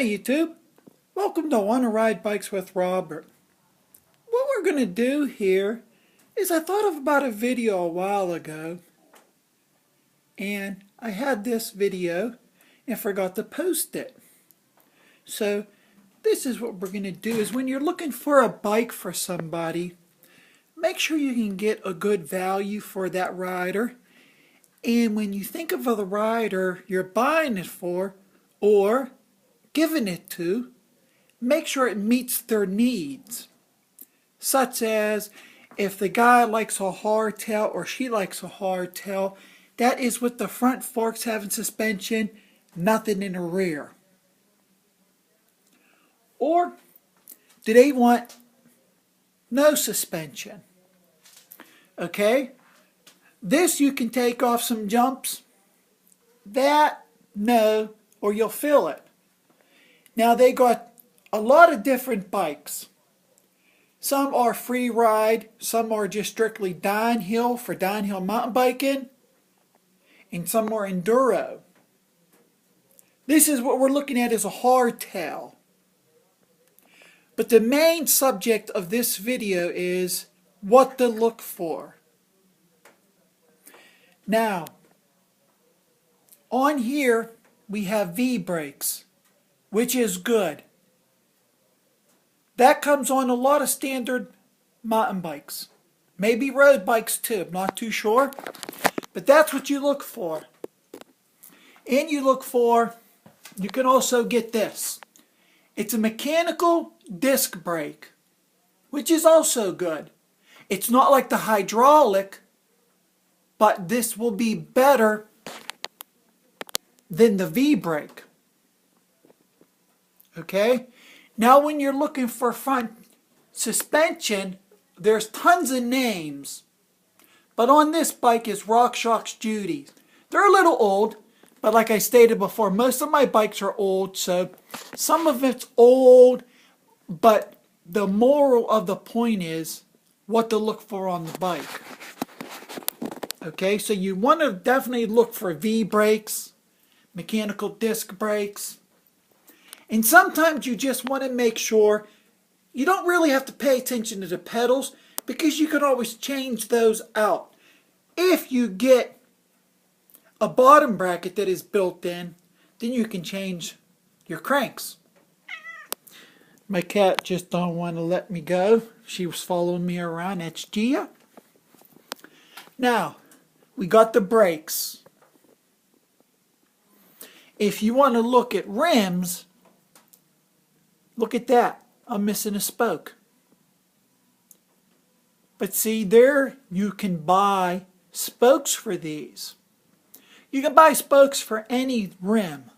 Hey YouTube, welcome to Wanna Ride Bikes with Robert. What we're going to do here is I thought of about a video a while ago and I had this video and forgot to post it. So this is what we're going to do is when you're looking for a bike for somebody, make sure you can get a good value for that rider. And when you think of the rider you're buying it for or giving it to, make sure it meets their needs. Such as if the guy likes a hardtail or she likes a hardtail, that is with the front forks having suspension, nothing in the rear. Or do they want no suspension? Okay, this you can take off some jumps. That, no, or you'll feel it. Now they got a lot of different bikes. Some are free ride, some are just strictly downhill for downhill mountain biking, and some are enduro. This is what we're looking at as a hardtail. But the main subject of this video is what to look for. Now, on here we have V-brakes, which is good. That comes on a lot of standard mountain bikes. Maybe road bikes too, I'm not too sure. But that's what you look for. And you can also get this. It's a mechanical disc brake, which is also good. It's not like the hydraulic, but this will be better than the V-brake. Okay? Now when you're looking for front suspension, there's tons of names. But on this bike is RockShox Judy's. They're a little old, but like I stated before, most of my bikes are old, so some of it's old, but the moral of the point is what to look for on the bike. Okay, so you want to definitely look for V-brakes, mechanical disc brakes. And sometimes you just want to make sure you don't really have to pay attention to the pedals because you can always change those out. If you get a bottom bracket that is built in, then you can change your cranks. My cat just don't want to let me go. She was following me around. That's Gia. Now, we got the brakes. If you want to look at rims, look at that. I'm missing a spoke. But see, there you can buy spokes for these. You can buy spokes for any rim.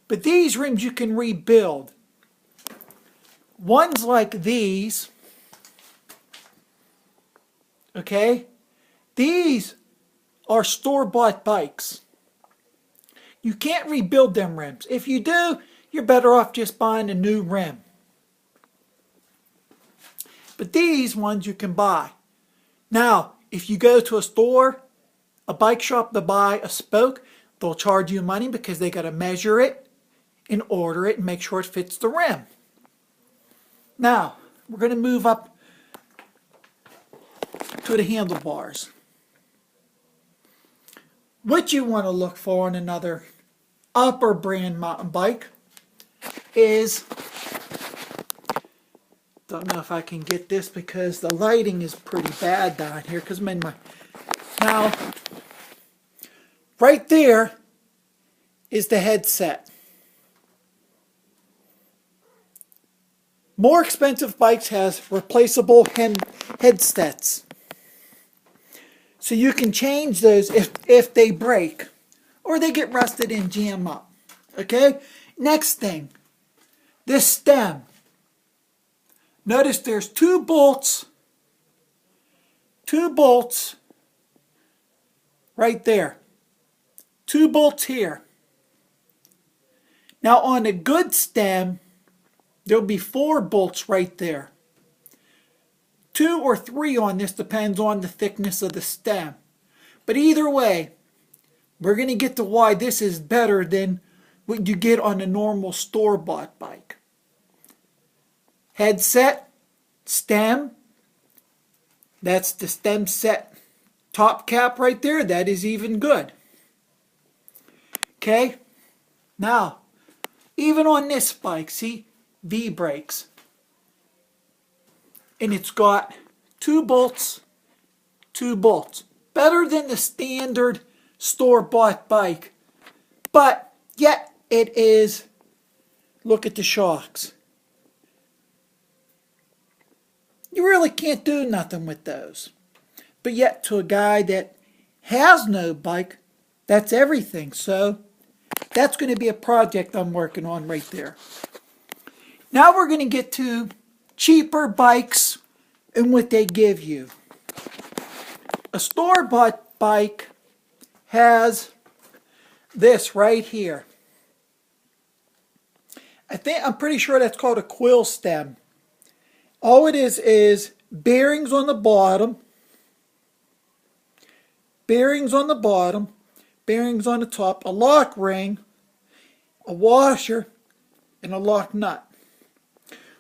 But these rims you can rebuild. Ones like these, okay, these are store-bought bikes. You can't rebuild them rims. If you do, you're better off just buying a new rim. But these ones you can buy. Now, if you go to a store, a bike shop to buy a spoke, they'll charge you money because they got to measure it and order it and make sure it fits the rim. Now, we're going to move up to the handlebars. What you want to look for on another upper brand mountain bike is, don't know if I can get this because the lighting is pretty bad down here because I'm in my, now right there is the headset. More expensive bikes has replaceable headsets. So you can change those if they break or they get rusted and jam up. Okay? Next thing, this stem. Notice there's two bolts right there. Two bolts here. Now on a good stem, there'll be 4 bolts right there. 2 or 3 on this, depends on the thickness of the stem. But either way, we're going to get to why this is better than what you get on a normal store-bought bike. Headset, stem, that's the stem set top cap right there. That is even good. Okay, now, even on this bike, see, V-brakes. And it's got 2 bolts, 2 bolts. Better than the standard store-bought bike. But yet it is, look at the shocks. You really can't do nothing with those. But yet to a guy that has no bike, that's everything. So that's going to be a project I'm working on right there. Now we're going to get to cheaper bikes and what they give you. A store-bought bike has this right here. I'm pretty sure that's called a Quill stem. All it is bearings on the bottom, bearings on the bottom, bearings on the top, a lock ring, a washer, and a lock nut.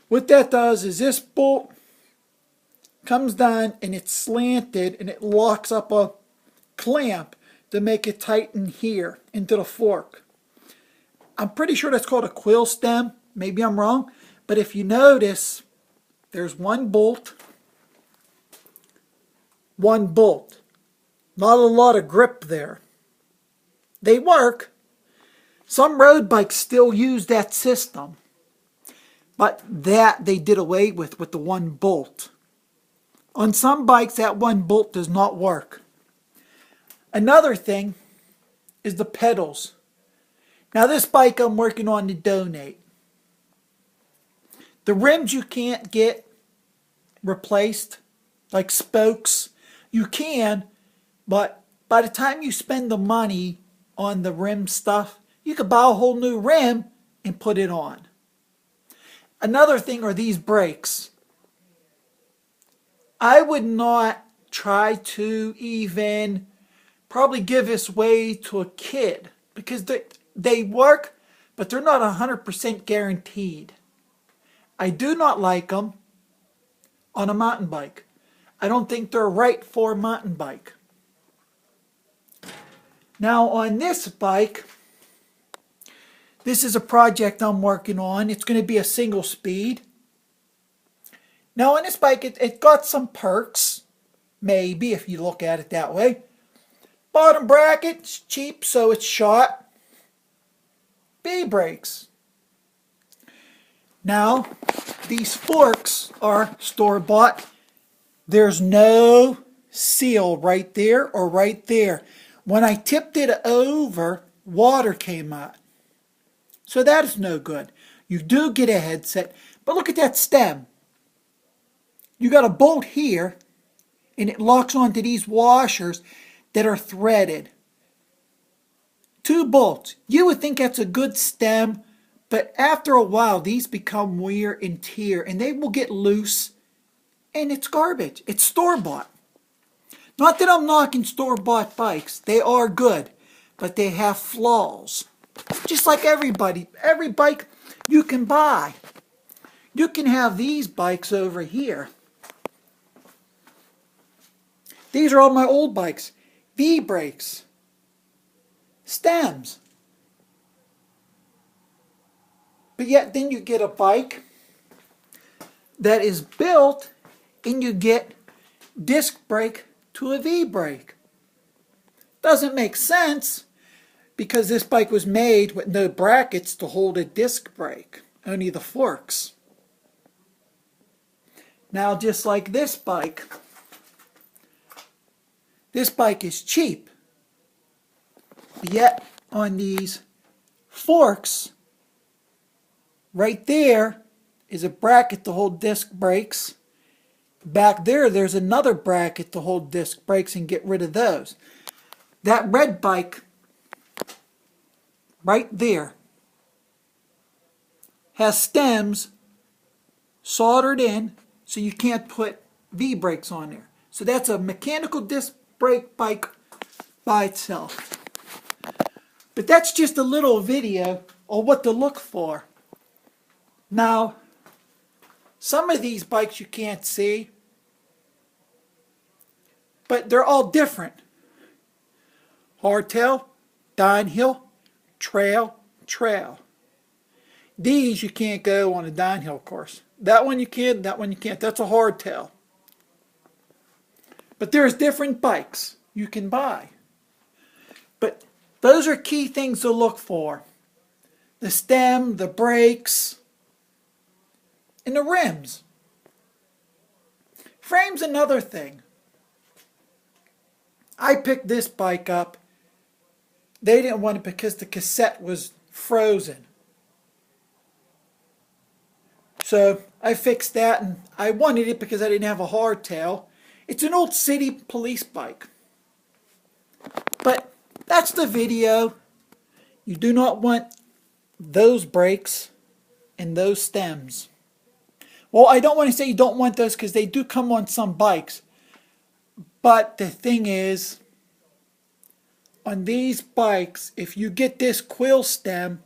What that does is this bolt comes down and it's slanted and it locks up a clamp to make it tighten here into the fork. I'm pretty sure that's called a Quill stem. Maybe I'm wrong. But if you notice, there's one bolt. One bolt. Not a lot of grip there. They work. Some road bikes still use that system. But that they did away with the one bolt. On some bikes, that one bolt does not work. Another thing is the pedals. Now this bike I'm working on to donate. The rims you can't get replaced, like spokes. You can, but by the time you spend the money on the rim stuff, you could buy a whole new rim and put it on. Another thing are these brakes. I would not try to even probably give this way to a kid because they work, but they're not 100% guaranteed. I do not like them on a mountain bike. I don't think they're right for a mountain bike. Now on this bike, this is a project I'm working on. It's going to be a single speed. Now on this bike, it got some perks, maybe if you look at it that way. Bottom bracket, it's cheap, so it's shot. B-brakes. Now, these forks are store-bought. There's no seal right there or right there. When I tipped it over, water came out. So that is no good. You do get a headset, but look at that stem. You got a bolt here, and it locks onto these washers that are threaded. 2 bolts. You would think that's a good stem, but after a while, these become wear and tear, and they will get loose, and it's garbage. It's store-bought. Not that I'm knocking store-bought bikes. They are good, but they have flaws. Just like every bike you can buy. You can have these bikes over here. These are all my old bikes. V-brakes. Stems. But yet then you get a bike that is built and you get disc brake to a V-brake. Doesn't make sense because this bike was made with no brackets to hold a disc brake. Only the forks. Now just like this bike is cheap. Yet on these forks, right there is a bracket to hold disc brakes. Back there, there's another bracket to hold disc brakes and get rid of those. That red bike, right there, has stems soldered in so you can't put V-brakes on there. So that's a mechanical disc brake bike by itself. But that's just a little video on what to look for. Now, some of these bikes you can't see, but they're all different. Hardtail, downhill, trail, trail. These you can't go on a downhill course. That one you can, that one you can't. That's a hardtail. But there's different bikes you can buy. But those are key things to look for. The stem, the brakes, and the rims. Frame's another thing. I picked this bike up. They didn't want it because the cassette was frozen. So I fixed that, and I wanted it because I didn't have a hardtail. It's an old city police bike. But that's the video. You do not want those brakes and those stems. Well, I don't want to say you don't want those because they do come on some bikes. But the thing is, on these bikes, if you get this Quill stem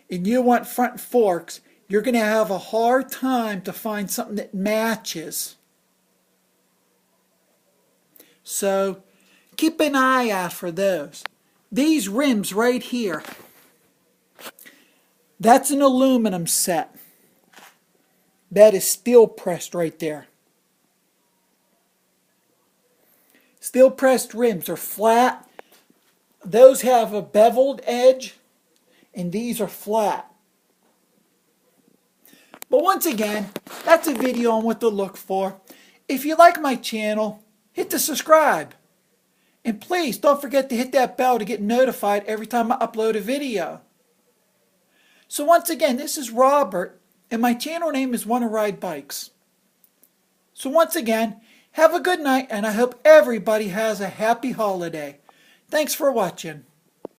and you want front forks, you're going to have a hard time to find something that matches. So keep an eye out for those. These rims right here, that's an aluminum set. That is steel pressed right there. Steel pressed rims are flat. Those have a beveled edge, and these are flat. But once again, that's a video on what to look for. If you like my channel, hit the subscribe. And please don't forget to hit that bell to get notified every time I upload a video. So once again, this is Robert, and my channel name is Wanna Ride Bikes. So once again, have a good night, and I hope everybody has a happy holiday. Thanks for watching.